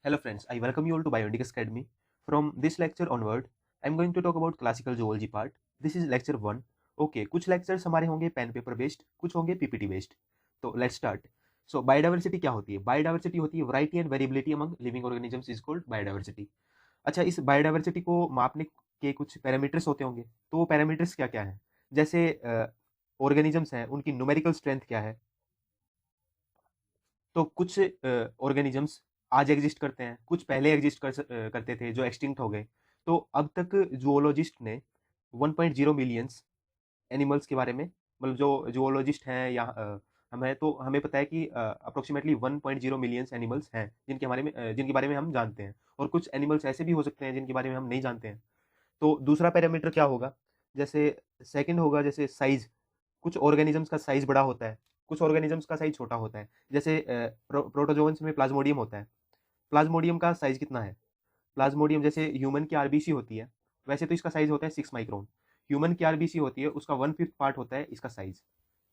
Hello friends, I welcome you all to Bioindics Academy. From this lecture onward, I am going to talk about classical zoology part. This is lecture 1. Okay, कुछ lectures हमारे होंगे pen paper based, कुछ होंगे PPT based. तो let's start. So biodiversity क्या होती है? Biodiversity होती है variety and variability among living organisms is called biodiversity. अच्छा, इस बायोडाइवर्सिटी को मापने के कुछ पैरामीटर्स होते होंगे. तो वो पैरामीटर्स क्या क्या हैं? जैसे ऑर्गेनिजम्स हैं, उनकी न्यूमेरिकल स्ट्रेंथ क्या है. तो कुछ ऑर्गेनिजम्स आज एग्जिस्ट करते हैं, कुछ पहले एग्जिस्ट करते थे जो एक्सटिंक्ट हो गए. तो अब तक जूलॉजिस्ट ने 1.0 मिलियंस एनिमल्स के बारे में, मतलब जो जूलॉजिस्ट हैं या हमें पता है कि अप्रोक्सीमेटली 1.0 मिलियंस एनिमल्स हैं जिनके बारे में हम जानते हैं, और कुछ एनिमल्स ऐसे भी हो सकते हैं जिनके बारे में हम नहीं जानते हैं. तो दूसरा पैरामीटर क्या होगा? जैसे सेकंड होगा जैसे साइज. कुछ ऑर्गेनिजम्स का साइज बड़ा होता है, कुछ ऑर्गेनिजम्स का साइज छोटा होता है. जैसे प्रोटोजोन्स में प्लाज्मोडियम होता है. प्लाज्मोडियम का साइज कितना है? प्लाज्मोडियम जैसे ह्यूमन की आरबीसी होती है, वैसे तो इसका साइज होता है 6 माइक्रोन. ह्यूमन की आरबीसी होती है, उसका 1/5 पार्ट होता है इसका साइज,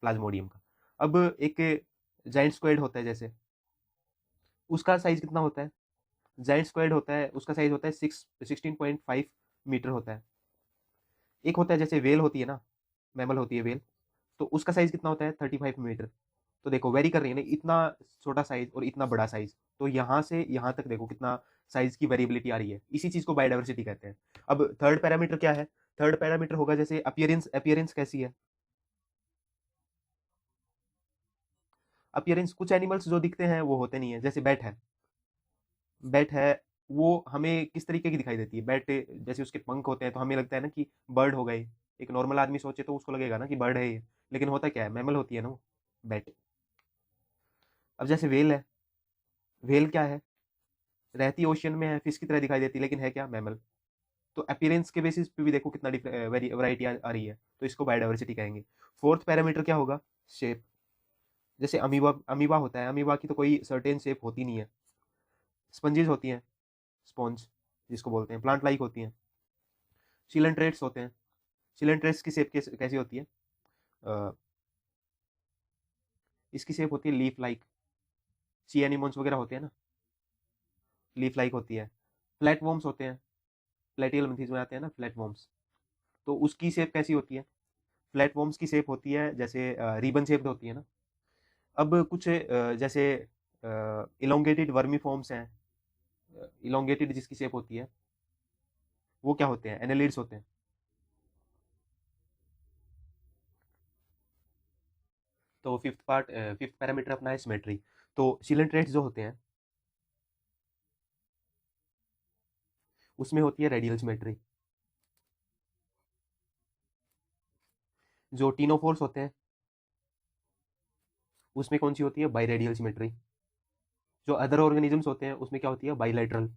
प्लाज्मोडियम का. अब एक जाइंट स्क्वाइड होता है, जैसे उसका साइज कितना होता है? जाइंट स्क्वाइड होता है, उसका साइज होता है 16.5 मीटर होता है. एक होता है जैसे वेल होती है ना, मैमल होती है वेल, तो उसका साइज कितना होता है? 35 मीटर. तो देखो वेरी कर रही है ना, इतना छोटा साइज और इतना बड़ा साइज. तो यहाँ से यहाँ तक देखो कितना साइज की वेरिएबिलिटी आ रही है. इसी चीज को बायोडाइवर्सिटी कहते हैं. अब थर्ड पैरामीटर क्या है? थर्ड पैरामीटर होगा जैसे अपियरेंस. अपियरेंस कैसी है? अपियरेंस, कुछ एनिमल्स जो दिखते हैं वो होते नहीं है. जैसे बैट है. बैट है, वो हमें किस तरीके की दिखाई देती है? बैट जैसे उसके पंख होते हैं तो हमें लगता है ना कि बर्ड हो गए. एक नॉर्मल आदमी सोचे तो उसको लगेगा ना कि बर्ड है ये, लेकिन होता क्या है? मैमल होती है ना वो, बैट. अब जैसे वेल है. वेल क्या है? रहती ओशियन में है, फिश की तरह दिखाई देती है, लेकिन है क्या? मैमल. तो अपीयरेंस के बेसिस पे भी देखो कितना वैरायटी आ रही है. तो इसको बायोडाइवर्सिटी कहेंगे. फोर्थ पैरामीटर क्या होगा? शेप. जैसे अमीबा. अमीबा होता है, अमीबा की तो कोई सर्टेन शेप होती नहीं है. स्पंजेस होती हैं, स्पॉन्ज जिसको बोलते हैं, प्लांट लाइक होती हैं. शिलेंट्रेट्स होते हैं. शिलेंट्रेट्स की शेप कैसी होती है? अ, इसकी शेप होती है लीफ लाइक. सी एनिमोन्स वगैरह होते हैं ना, लीफ लाइक होती है. फ्लैट वॉर्म्स होते हैं, प्लेटियल मंथीज में आते हैं ना फ्लैट वॉर्म्स. तो उसकी शेप कैसी होती है? फ्लैट वॉर्म्स की शेप होती है जैसे रिबन शेप्ड होती है ना. अब कुछ जैसे इलोंगेटेड वर्मी फॉर्म्स हैं. इलोंगेटेड जिसकी शेप होती है वो क्या होते हैं? एनालिड्स होते हैं. तो फिफ्थ पैरामीटर अपना है सिमेट्री. तो सिलेंट्रेट्स जो होते हैं उसमें होती है रेडियल सिमेट्री. जो टीनोफोर्स होते हैं उसमें कौन सी होती है? बाइरेडियल सिमेट्री. जो अदर ऑर्गेनिजम्स होते हैं उसमें क्या होती है? Bilateral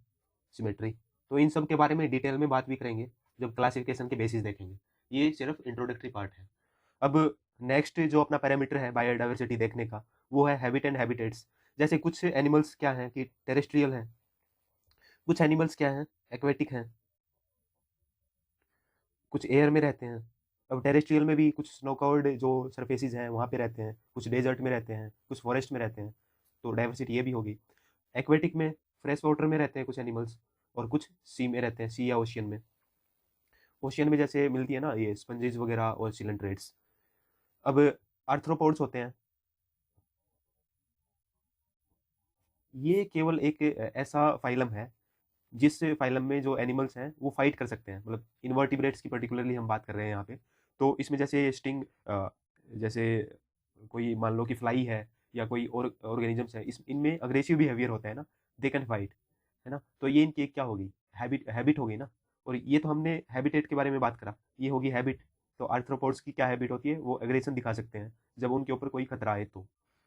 symmetry. तो इन सब के बारे में डिटेल में बात भी करेंगे जब क्लासिफिकेशन के बेसिस देखेंगे. ये सिर्फ इंट्रोडक्टरी पार्ट है. अब नेक्स्ट जो अपना पैरामीटर है बायोडाइवर्सिटी देखने का, वो है हैबिट एंड हैबिटेट्स. जैसे कुछ एनिमल्स क्या हैं कि टेरेस्ट्रियल हैं, कुछ एनिमल्स क्या हैं? एक्वेटिक हैं, कुछ एयर में रहते हैं. अब टेरेस्ट्रियल में भी कुछ स्नो कवर्ड जो सरफेसेज हैं वहाँ पे रहते हैं, कुछ डेजर्ट में रहते हैं, कुछ फॉरेस्ट में रहते हैं. तो डाइवर्सिटी ये भी होगी. एक्वेटिक में फ्रेश वाटर में रहते हैं कुछ एनिमल्स, और कुछ सी में रहते हैं, सी या ओशियन में. ओशियन में जैसे मिलती है ना ये स्पंजेस वगैरह और सिलेंट्रेट्स. अब आर्थ्रोपोड्स होते हैं. ये केवल एक ऐसा फाइलम है जिस फाइलम में जो एनिमल्स हैं वो फाइट कर सकते हैं, मतलब इन्वर्टिब्रेट्स की पर्टिकुलरली हम बात कर रहे हैं यहाँ पे. तो इसमें जैसे स्टिंग, जैसे कोई मान लो कि फ्लाई है या कोई और ऑर्गेनिजम्स है, इस इनमें अग्रेसिव बिहेवियर होता है ना, दे कैन फाइट, है ना. तो ये इनकी एक क्या होगी? हैबिट. हैबिट होगी ना. और ये तो हमने हैबिटेट के बारे में बात करा, ये होगी हैबिट. तो आर्थ्रोपोड्स की क्या हैबिट होती है? वो एग्रेशन दिखा सकते हैं जब उनके ऊपर कोई खतरा आए तो.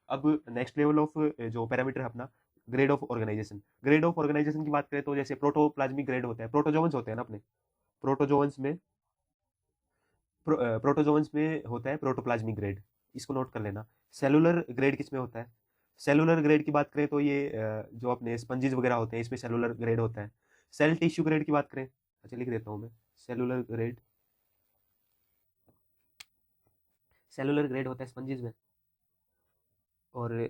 अब नेक्स्ट लेवल ऑफ जो पैरामीटर है अपना, grade of organisation. Grade of organisation की बात करें तो जैसे प्रोटोप्लाज्मिक ग्रेड होता है, प्रोटोजोन्स होते हैं ना अपने. प्रोटोजोन्स में प्रोटोजोन्स में होता है प्रोटोप्लाज्मिक ग्रेड. इसको नोट कर लेना. सेलुलर ग्रेड किस में होता है? सेलुलर ग्रेड की बात करें तो ये जो अपने स्पंजेस वगैरह होते हैं इसमें सेलुलर ग्रेड होता है. सेल टिश्यू ग्रेड की बात करें, अच्छा लिख देता हूँ मैं, सेलुलर ग्रेड. सेलुलर ग्रेड होता है स्पंजेस में, और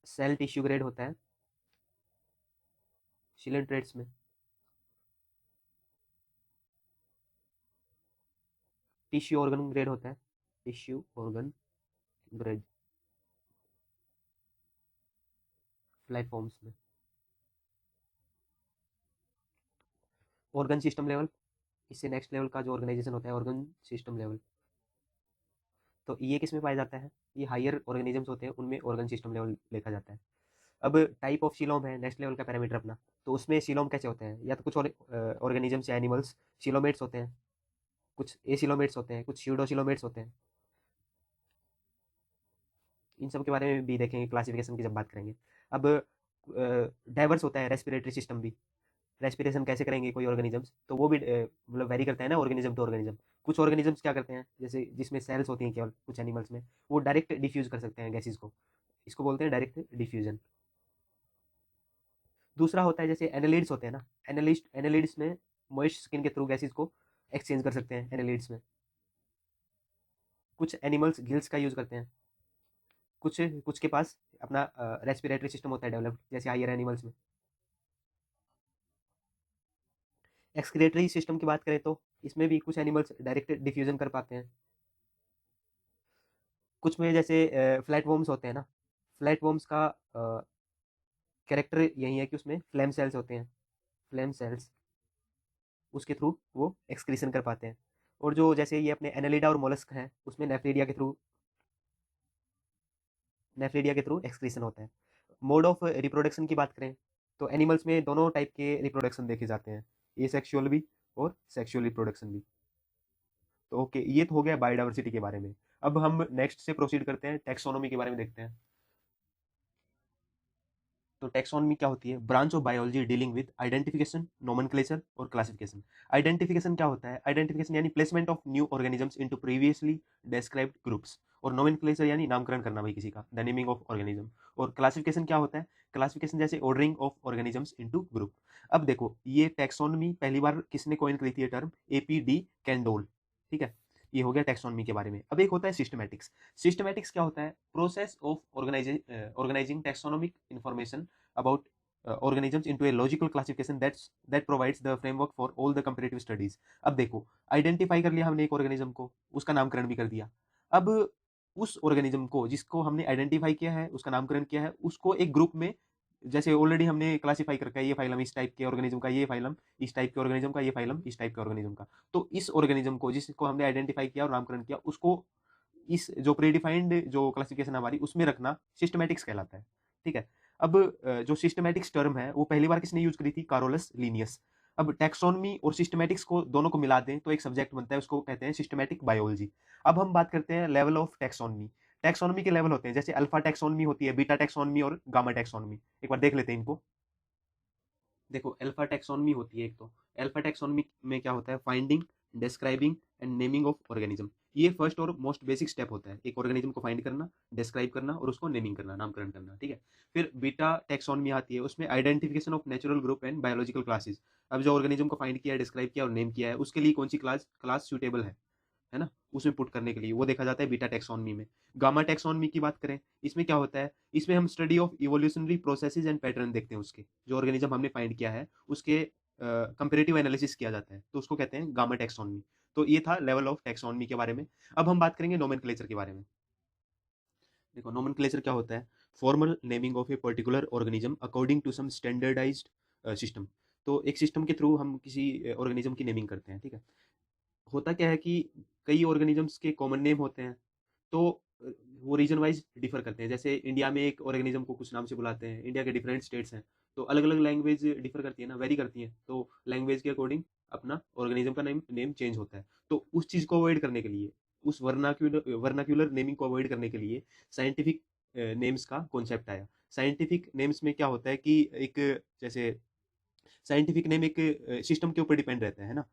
सेल टिश्यू ग्रेड होता है शिलेंट्रेट्स में टिश्यू ऑर्गन ग्रेड होता है, tissue organ grade flight forms में। ऑर्गन सिस्टम लेवल, इससे नेक्स्ट लेवल का जो ऑर्गेनाइजेशन होता है ऑर्गन सिस्टम लेवल। तो ये किस में पाया जाता है, ये हायर ऑर्गेनिजम्स होते हैं उनमें ऑर्गन सिस्टम लेवल देखा जाता है। अब टाइप ऑफ सीलोम है नेक्स्ट लेवल का पैरामीटर अपना। तो उसमें सीलोम कैसे होते हैं, या तो कुछ ऑर्गेनिजम्स या एनिमल्स सीलोमेट्स होते हैं, कुछ एसिलोमेट्स होते हैं, कुछ स्यूडोसिलोमेट्स होते हैं। इन सब के बारे में भी देखेंगे क्लासिफिकेशन की जब बात करेंगे। अब डाइवर्स होता है रेस्पिरेटरी सिस्टम भी, रेस्पिरेशन कैसे करेंगे कोई ऑर्गेनिजम्स, तो वो भी मतलब वेरी करता है ना ऑर्गेनिज्म टू ऑर्गेनिज्म। कुछ ऑर्गेनिजम्स क्या करते हैं, जैसे जिसमें सेल्स होती हैं केवल कुछ एनिमल्स में, वो डायरेक्ट डिफ्यूज कर सकते हैं गैसेज को, इसको बोलते हैं डायरेक्ट डिफ्यूजन। दूसरा होता है जैसे एनालिड्स होते हैं ना, एनालिड्स में मॉइस्ट स्किन के थ्रू गैसेज को एक्सचेंज कर सकते हैं एनालिड्स में। कुछ एनिमल्स गिल्स का यूज करते हैं, कुछ कुछ के पास अपना रेस्पिरेटरी सिस्टम होता है डेवलप्ड, जैसे हायर एनिमल्स में। एक्सक्रीटरी सिस्टम की बात करें तो इसमें भी कुछ एनिमल्स डायरेक्ट डिफ्यूजन कर पाते हैं। कुछ में जैसे फ्लैट वॉर्म्स होते हैं ना, फ्लैट वॉर्म्स का कैरेक्टर यही है कि उसमें फ्लेम सेल्स होते हैं, फ्लेम सेल्स उसके थ्रू वो एक्सक्रीशन कर पाते हैं। और जो जैसे ये अपने एनालिडा और मोलस्क हैं उसमें नेफ्रिडिया के थ्रू एक्सक्रीशन होता है। मोड ऑफ रिप्रोडक्शन की बात करें तो एनिमल्स में दोनों टाइप के रिप्रोडक्शन देखे जाते हैं, ए सेक्शुअल भी और सेक्शुअल रिप्रोडक्शन भी। तो ओके, ये तो हो गया बायोडाइवर्सिटी के बारे में। अब हम नेक्स्ट से प्रोसीड करते हैं, टेक्सोनोमी के बारे में देखते हैं। तो टेक्सोनमी क्या होती है, branch of biology dealing with identification, nomenclature और क्लासिफिकेशन। आइडेंटिफिकेशन क्या होता है, आइडेंटिफिकेशन यानी placement of new organisms into previously described groups, और नोमेनक्लेचर यानी नामकरण करना भाई किसी का, द नेमिंग ऑफ ऑर्गेनिज्म। और क्लासिफिकेशन क्या होता है, क्लासिफिकेशन जैसे ordering of organisms into group. अब देखो ये टेक्सोनमी पहली बार किसने कॉइन करी थी ये टर्म, एपी डी कैंडोल। ठीक है, ये हो गया टेक्सोनमी के बारे में। अब एक होता है सिस्टमैटिक्स। सिस्टमैटिक्स क्या होता है, process of organising taxonomic information about organisms into a logical classification that provides the framework for all the comparative studies। अब देखो आइडेंटिफाई कर लिया हमने एक ऑर्गेनिज्म को, उसका नामकरण भी कर दिया। अब उस ऑर्गेनिज्म को जिसको हमने आइडेंटिफाई किया है, उसका नामकरण किया है, उसको एक ग्रुप में, जैसे ऑलरेडी हमने क्लासिफाई करके ये फाइलम इस टाइप के ऑर्गेनिज्म का, ये फाइलम इस टाइप के ऑर्गेनिज्म का, ये फाइलम इस टाइप के ऑर्गेनिज्म का। तो इस ऑर्गेनिज्म को जिसको हमने आइडेंटिफाई किया और नामकरण किया, उसको इस जो प्रीडिफाइंड जो क्लासिफिकेशन हमारी उसमें रखना सिस्टमैटिक्स कहलाता है। ठीक है, अब जो सिस्टमैटिक्स टर्म है वो पहली बार किसने यूज करी थी, कारोलस लीनियस। अब टैक्सोनमी और सिस्टमैटिक्स को दोनों को मिला दें तो एक सब्जेक्ट बनता है, उसको कहते हैं सिस्टमैटिक बायोलॉजी। अब हम बात करते हैं लेवल ऑफ टैक्सोनमी। टैक्सोनमी के लेवल होते हैं, जैसे अल्फा टैक्सोनमी होती है, बीटा टैक्सोनमी और गामा टैक्सोनमी। एक बार देख लेते हैं इनको। देखो अल्फा टैक्सोनमी होती है एक, तो अल्फा टैक्सोनमी में क्या होता है, finding, describing and naming of organism. ये फर्स्ट और मोस्ट बेसिक स्टेप होता है, एक ऑर्गेनिज्म को फाइंड करना, डिस्क्राइब करना और उसको नेमिंग करना, नामकरण करना। ठीक है, फिर बीटा टैक्सोनमी आती है, उसमें identification of natural group and biological classes. अब जो ऑर्गेनिज्म को फाइंड किया, डिस्क्राइब किया और नेम किया है, उसके लिए कौन सी क्लास सूटेबल है ना, उसमें पुट करने के लिए वो देखा जाता है बीटा टैक्सोनमी में। गामा टैक्सोनमी की बात करें, इसमें क्या होता है, इसमें हम study of evolutionary processes and pattern देखते हैं, उसके जो ऑर्गेनिज्म हमने फाइंड किया है उसके कंपेरेटिव एनालिसिस किया जाता है, तो उसको कहते हैं गामा टैक्सोनमी। तो ये था लेवल ऑफ टैक्सोनमी के बारे में। अब हम बात करेंगे नोमेनक्लेचर के बारे में। देखो नोमेनक्लेचर क्या होता है, formal naming of a particular organism according to some standardised system. तो एक सिस्टम के थ्रू हम किसी ऑर्गेनिज्म की नेमिंग करते हैं। ठीक है, होता क्या है कि कई ऑर्गेनिजम्स के कॉमन नेम होते हैं, तो वो रीजन वाइज डिफर करते हैं। जैसे इंडिया में एक ऑर्गेनिज्म को कुछ नाम से बुलाते हैं, इंडिया के डिफरेंट स्टेट्स हैं, तो अलग अलग लैंग्वेज डिफर करती है ना, वेरी करती है, तो लैंग्वेज के अकॉर्डिंग अपना ऑर्गेनिज्म का नेम चेंज होता है। तो उस चीज़ को अवॉइड करने के लिए, उस वर्नाक्यूलर नेमिंग को अवॉइड करने के लिए साइंटिफिक नेम्स का कॉन्सेप्ट आया। साइंटिफिक नेम्स में क्या होता है कि एक, जैसे साइंटिफिक नेम एक सिस्टम के ऊपर डिपेंड रहता है ना।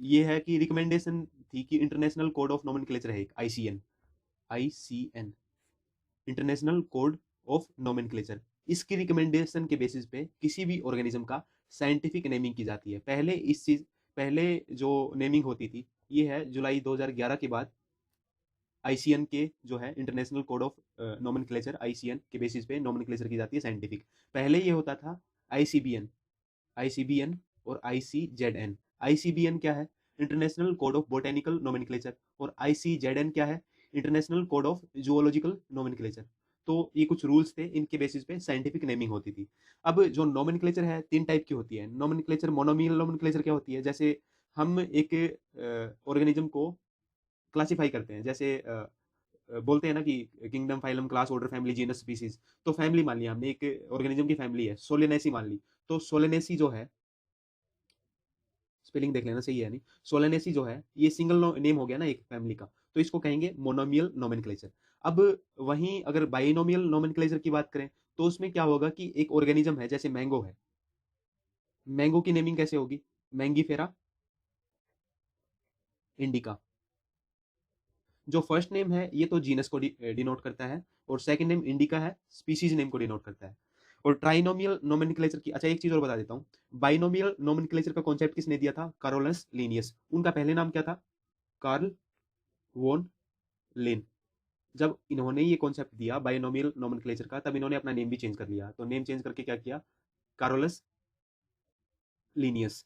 ये है कि रिकमेंडेशन थी कि इंटरनेशनल कोड ऑफ नोमेनक्लेचर है एक, ICN, international code of nomenclature. इसकी रिकमेंडेशन के बेसिस पे किसी भी ऑर्गेनिज्म का साइंटिफिक नेमिंग की जाती है। पहले जो नेमिंग होती थी, ये है जुलाई 2011 के बाद आईसीएन के जो है international code of nomenclature, ICN के बेसिस पे नोमेनक्लेचर की जाती है साइंटिफिक। पहले ये होता था आईसीबीएन, ICBN और ICZN। ICBN क्या है? International code of botanical nomenclature. और ICZN क्या है? International code of zoological nomenclature. तो ये कुछ रूल्स थे, इनके बेसिस पे साइंटिफिक नेमिंग होती थी। अब जो नोमेनक्लेचर है 3 टाइप की होती है। नोमेनक्लेचर, मोनोमियल नोमेनक्लेचर क्या होती है? जैसे हम एक ऑर्गेनिज्म को क्लासिफाई करते हैं, जैसे बोलते हैं ना कि kingdom, phylum, class, order, family, genus, species. तो फैमिली मान लिया हमने, एक ऑर्गेनिज्म की फैमिली है, सोलेनेसी मान ली। तो सोलेनेसी जो है, स्पेलिंग देख लेना सही है नहीं, सोलेनेसी जो है ये सिंगल नेम हो गया ना एक फैमिली का, तो इसको कहेंगे मोनोमियल नोमेनक्लेचर। अब वहीं अगर बाइनोमियल नोमेनक्लेचर की बात करें तो उसमें क्या होगा कि एक ऑर्गेनिज्म है, जैसे मैंगो है, मैंगो की नेमिंग कैसे होगी? Mangifera indica. जो फर्स्ट नेम है ये तो जीनस को डिनोट करता है, और सेकंड नेम इंडिका है, स्पीसीज नेम को डिनोट करता है। और ट्राइनोमियल नोमेनक्लेचर की, अच्छा एक चीज और बता देता हूँ, बाइनोमियल नोमेनक्लेचर का कॉन्सेप्ट किसने दिया था? कारोलस लीनियस। उनका पहले नाम क्या था? कार्ल वोन लिन। जब इन्होंने ये कॉन्सेप्ट दिया बाइनोमियल नोमेनक्लेचर का, तब इन्होंने अपना नेम भी चेंज कर लिया। तो नेम चेंज करके क्या किया? कारोलस लीनियस।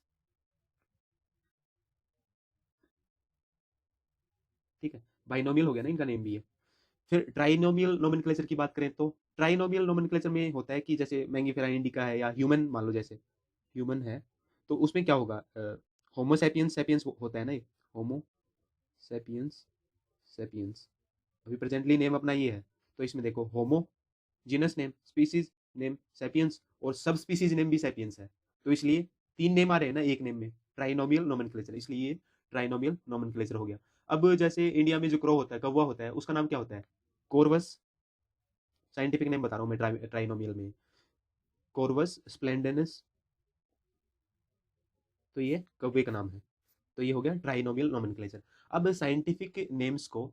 ठीक है, बाइनोमियल हो गया ना इनका नेम भी है। फिर ट्राइनोमियल नोमेनक्लेचर की बात करें तो ट्राइनोमियल नोमेनक्लेचर में होता है कि जैसे मैंगीफेरा इंडिका है या ह्यूमन मान लो, जैसे ह्यूमन है, तो उसमें क्या होगा? होमो सैपियंस सैपियंस होता है ना, होमो सैपियंस सैपियंस। अभी प्रेजेंटली नेम अपना ये है, तो इसमें देखो homo, genus name, species name sapiens, और सब स्पीसीज नेम भी सैपियंस है। तो इसलिए 3 नेम आ रहे हैं ना एक नेम में, ट्राइनोमियल नोमेनक्लेचर, इसलिए ये ट्राइनोमियल नोमेनक्लेचर हो गया। अब जैसे इंडिया में जो क्रो होता है, कौवा होता है, उसका नाम क्या होता है? कोरवस। साइंटिफिक नेम बता रहा हूँ मैं ट्राइनोमियल में, कोरवस स्प्लेंडेनस। तो ये कौवे का नाम है। तो ये हो गया ट्राइनोमियल नोमेनक्लेचर। अब साइंटिफिक नेम्स को,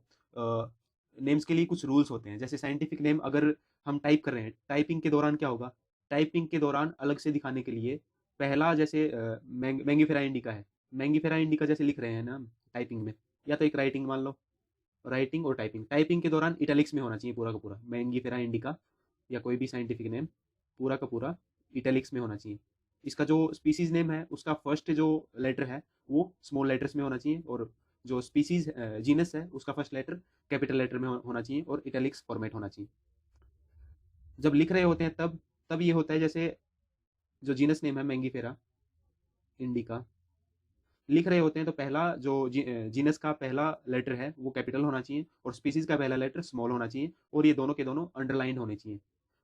नेम्स के लिए कुछ रूल्स होते हैं। जैसे साइंटिफिक नेम अगर हम टाइप कर रहे हैं, टाइपिंग के दौरान क्या होगा? टाइपिंग के दौरान अलग से दिखाने के लिए पहला, जैसे मैंगीफेरा इंडिका है, मैंगीफेरा इंडिका जैसे लिख रहे हैं ना टाइपिंग में, या तो एक राइटिंग मान लो, राइटिंग और टाइपिंग, टाइपिंग के दौरान इटैलिक्स में होना चाहिए पूरा का पूरा, मैंगीफेरा इंडिका या कोई भी साइंटिफिक नेम पूरा का पूरा इटैलिक्स में होना चाहिए। इसका जो स्पीसीज नेम है उसका फर्स्ट जो लेटर है वो स्मॉल लेटर्स में होना चाहिए, और जो स्पीसीज जीनस है उसका फर्स्ट लेटर कैपिटल लेटर में होना चाहिए, और इटैलिक्स फॉर्मेट होना चाहिए। जब लिख रहे होते हैं तब तब ये होता है, जैसे जो जीनस नेम है मैंगीफेरा इंडिका, लिख रहे होते हैं तो पहला जो जीनस का पहला लेटर है वो कैपिटल होना चाहिए, और स्पीसीज का पहला लेटर स्मॉल होना चाहिए, और ये दोनों के दोनों अंडरलाइन होने चाहिए।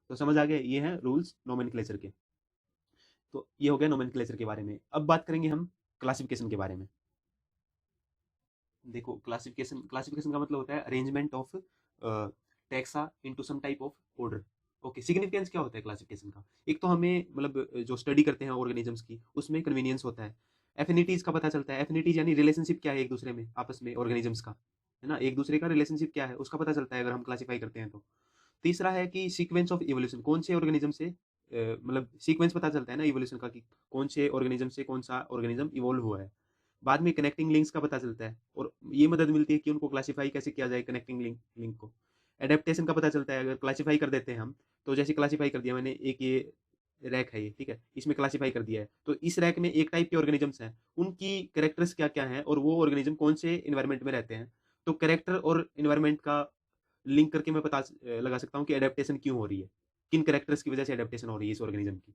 तो समझ आ गया, ये हैं रूल्स नोमेनक्लेचर के। तो ये हो गया नोमेनक्लेचर के बारे में। अब बात करेंगे हम क्लासिफिकेशन के बारे में। देखो क्लासिफिकेशन, क्लासिफिकेशन का मतलब होता है arrangement of taxa into some type of order. Okay, significance क्या होता है क्लासिफिकेशन का? एक तो हमें मतलब जो स्टडी करते हैं ऑर्गेनिजम्स की, उसमें कन्वीनियंस होता है। एफिनिटीज का पता चलता है, एफिनिटीज यानी रिलेशनशिप क्या है एक दूसरे में आपस में ऑर्गेनिजम्स का, है ना, एक दूसरे का रिलेशनशिप क्या है उसका पता चलता है अगर हम क्लासीफाई करते हैं तो। तीसरा है कि सीक्वेंस ऑफ इवोल्यूशन, कौन से ऑर्गेनिज्म से मतलब सीक्वेंस पता चलता है ना इवोल्यूशन का, कि कौन से ऑर्गेनिज्म से कौन सा ऑर्गेनिज्म इवोल्व हुआ है। बाद में कनेक्टिंग लिंक्स का पता चलता है, और ये मदद मिलती है कि उनको क्लासीफाई कैसे किया जाए, कनेक्टिंग लिंक को। एडेप्टेशन का पता चलता है, अगर क्लासीफाई कर देते हैं हम, तो जैसे क्लासीफाई कर दिया मैंने, एक ये रैक है ये, ठीक है, इसमें क्लासीफाई कर दिया है, तो इस रैक में एक टाइप के ऑर्गेनिजम्स हैं, उनकी कैरेक्टर्स क्या क्या हैं, और वो ऑर्गेनिज्म कौन से इन्वायरमेंट में रहते हैं। तो कैरेक्टर और इन्वायरमेंट का लिंक करके मैं पता लगा सकता हूँ कि एडेप्टेशन क्यों हो रही है, किन कैरेक्टर्स की वजह से एडेप्टेशन हो रही है इस ऑर्गेनिज्म की।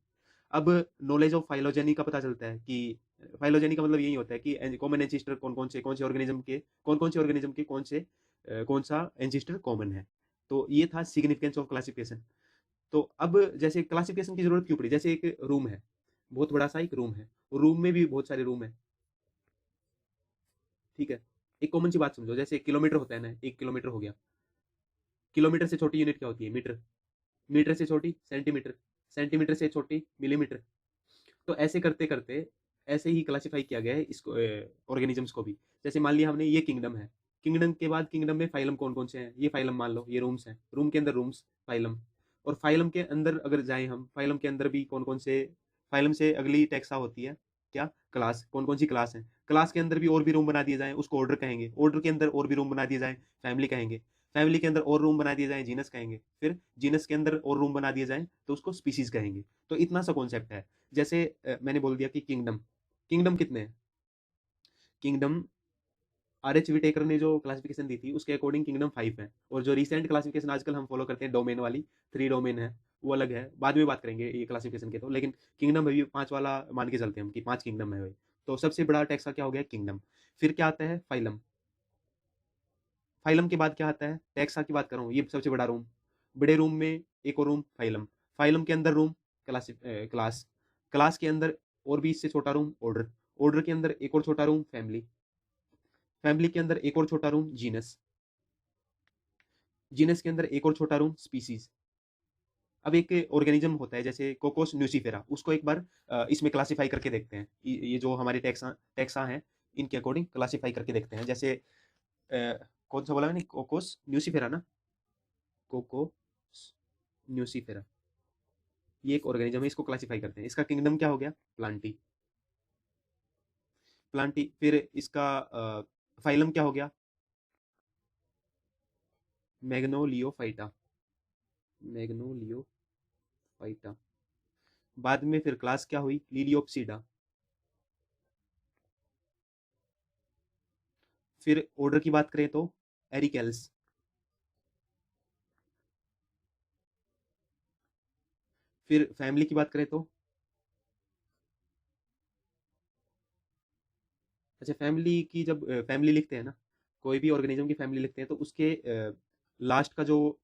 अब नॉलेज ऑफ फाइलोजेनी का पता चलता है कि फाइलोजेनी का मतलब यही होता है कि कॉमन एंसिस्टर कौन से ऑर्गेनिज्म के कौन सा एंसिस्टर कॉमन है। तो ये था सिग्निफिकेंस ऑफ क्लासिफिकेशन। तो अब जैसे क्लासिफिकेशन की जरूरत क्यों पड़ी? जैसे एक रूम है, बहुत बड़ा सा एक रूम है, और रूम में भी बहुत सारे रूम है, ठीक है। एक कॉमन सी बात समझो, जैसे किलोमीटर होता है ना, 1 किलोमीटर हो गया, किलोमीटर से छोटी यूनिट क्या होती है? मीटर। मीटर से छोटी सेंटीमीटर, सेंटीमीटर से छोटी मिलीमीटर। तो ऐसे करते करते ऐसे ही क्लासिफाई किया गया है इसको, ऑर्गेनिजम्स को भी। जैसे मान लिया हमने ये किंगडम है, किंगडम के बाद किंगडम में फाइलम कौन कौन से हैं? ये फाइलम मान लो, ये रूम्स हैं, रूम के अंदर रूम्स, फाइलम। और फाइलम के अंदर अगर जाए हम, फाइलम के अंदर भी कौन कौन से, फाइलम से अगली टेक्सा होती है क्या? क्लास। कौन कौन सी क्लास है? क्लास के अंदर भी और भी रूम बना दिए जाए उसको ऑर्डर कहेंगे, ऑर्डर के अंदर और भी रूम बना दिए जाए फैमिली कहेंगे, फैमिली के अंदर और रूम बना दिए जाएं, जीनस कहेंगे। फिर जीनस के अंदर और रूम बना दिए जाएं तो उसको स्पीसीज कहेंगे। तो इतना सा कॉन्सेप्ट है। जैसे मैंने बोल दिया कि किंगडम, किंगडम कितने हैं? Kingdom RH. विटेकर ने जो क्लासिफिकेशन दी थी उसके अकॉर्डिंग किंगडम 5 है। और जो रिसेंट क्लासिफिकेशन आजकल हम फॉलो करते हैं डोमेन वाली, 3 डोमेन है, वो अलग है, बाद में बात करेंगे ये क्लासिफिकेशन के। तो लेकिन किंगडम अभी 5 वाला मान के चलते हैं हम कि 5 किंगडम है भाई। तो सबसे बड़ा टैक्सा क्या हो गया? किंगडम। फिर क्या आता है? फाइलम। फाइलम के बाद क्या आता है? टैक्सा की बात कर रहा हूँ, ये सबसे बड़ा रूम। बड़े रूम में एक और रूम फाइलम। फाइलम के अंदर रूम क्लास। क्लास के अंदर और भी इससे छोटा रूम ऑर्डर। ऑर्डर के अंदर एक और छोटा रूम फैमिली। फैमिली के अंदर एक और छोटा रूम जीनस। जीनस के अंदर एक और छोटा रूम स्पीसीज। अब एक ऑर्गेनिज्म होता है जैसे कोकोस न्यूसीफेरा, उसको एक बार इसमें क्लासिफाई करके देखते हैं। ये जो हमारे टैक्सा टैक्सा हैं इनके अकॉर्डिंग क्लासिफाई करके देखते हैं। जैसे कौन सा बोला मैंने? कोकोस न्यूसीफेरा ना, कोकोस न्यूसीफेरा, ये एक ऑर्गेनिज्म है, इसको क्लासिफाई करते हैं। इसका किंगडम क्या हो गया? प्लांटी। प्लांटी। फिर इसका फाइलम क्या हो गया? मैग्नोलियोफाइटा। मैग्नोलियोफाइटा। बाद में फिर क्लास क्या हुई? लिलियोप्सिडा। फिर ऑर्डर की बात करें तो एरिकेल्स। फिर फैमिली की बात करें तो, अच्छा फैमिली की जब फैमिली लिखते हैं ना, कोई भी ऑर्गेनिज्म की फैमिली लिखते हैं तो उसके लास्ट का जो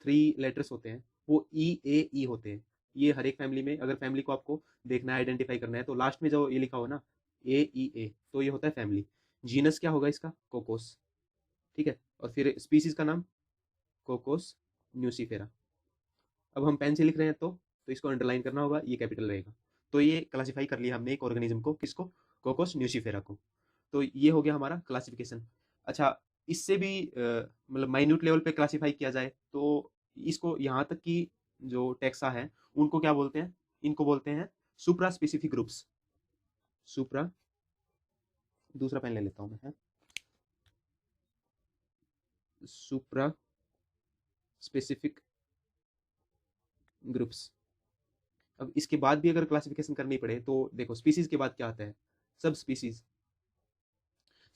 3 लेटर्स होते हैं वो ई होते हैं। ये हर एक फैमिली में, अगर फैमिली को आपको देखना है, आइडेंटिफाई करना है, तो लास्ट में जो ये लिखा हो ना ए, तो ये होता है फैमिली। जीनस क्या होगा इसका? कोकोस। ठीक है। और फिर स्पीसीज का नाम कोकोस न्यूसीफेरा। अब हम पेन से लिख रहे हैं तो इसको अंडरलाइन करना होगा, ये कैपिटल रहेगा। तो ये क्लासिफाई कर लिया हमने एक ऑर्गेनिज्म को, किसको? कोकोस न्यूसीफेरा को। तो ये हो गया हमारा क्लासिफिकेशन। अच्छा, इससे भी मतलब माइन्यूट लेवल पे क्लासिफाई किया जाए तो इसको यहाँ तक कि जो टैक्सा है उनको क्या बोलते हैं? इनको बोलते हैं सुप्रा स्पेसिफिक ग्रुप्स। सुप्रा, दूसरा पेन ले लेता हूँ मैं। सुप्रा स्पेसिफिक ग्रुप्स। अब इसके बाद भी अगर क्लासिफिकेशन करनी पड़े तो देखो, स्पीसीज के बाद क्या आता है? Sub species.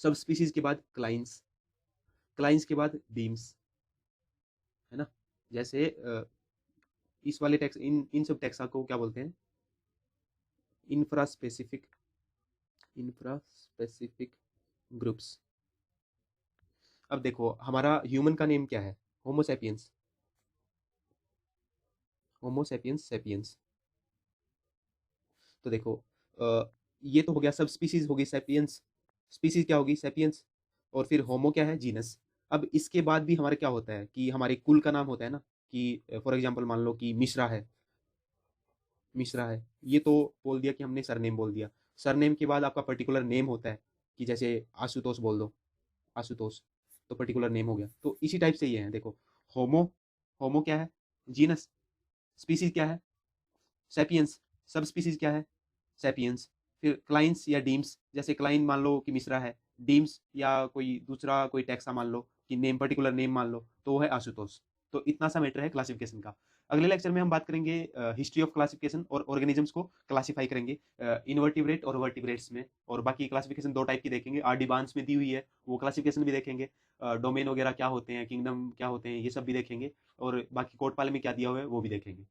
सब स्पीसीज के बाद क्लाइंस। क्लाइंस के बाद बीम्स, है ना। जैसे इस वाले टैक्स, इन सब टैक्सा को क्या बोलते हैं? Infra specific groups. अब देखो हमारा ह्यूमन का नेम क्या है? होमोसेपियंस। Homo sapiens sapiens. तो देखो ये तो हो गया, सब स्पीसीज होगी सेपियंस। स्पीसीज क्या होगी? सेपियंस। और फिर होमो क्या है? जीनस। अब इसके बाद भी हमारे क्या होता है कि हमारे कुल का नाम होता है ना, कि फॉर एग्जांपल मान लो कि मिश्रा है। मिश्रा है, ये तो बोल दिया कि हमने सरनेम बोल दिया। सरनेम के बाद आपका पर्टिकुलर नेम होता है, कि जैसे आशुतोष बोल दो, आशुतोष, तो पर्टिकुलर नेम हो गया। तो इसी टाइप से ये है देखो। होमो, होमो क्या है? जीनस। स्पीसीज क्या है? सेपियंस। सब स्पीसीज क्या है? सेपियंस। फिर क्लाइंस या डीम्स, जैसे क्लाइन मान लो कि मिश्रा है, डीम्स या कोई दूसरा कोई टैक्सा मान लो कि नेम, पर्टिकुलर नेम मान लो, तो वो है आशुतोष। तो इतना सा मैटर है क्लासिफिकेशन का। अगले लेक्चर में हम बात करेंगे हिस्ट्री ऑफ क्लासिफिकेशन और ऑर्गेनिजम्स को क्लासिफाई करेंगे इनवर्टिब्रेट और वर्टिब्रेट्स में। और बाकी क्लासिफिकेशन 2 टाइप की देखेंगे, आर्डिबान्स में दी हुई है, वो क्लासिफिकेशन भी देखेंगे। डोमेन वगैरह क्या होते हैं, किंगडम क्या होते हैं, ये सब भी देखेंगे। और बाकी कोटपाले में क्या दिया हुआ है वो भी देखेंगे।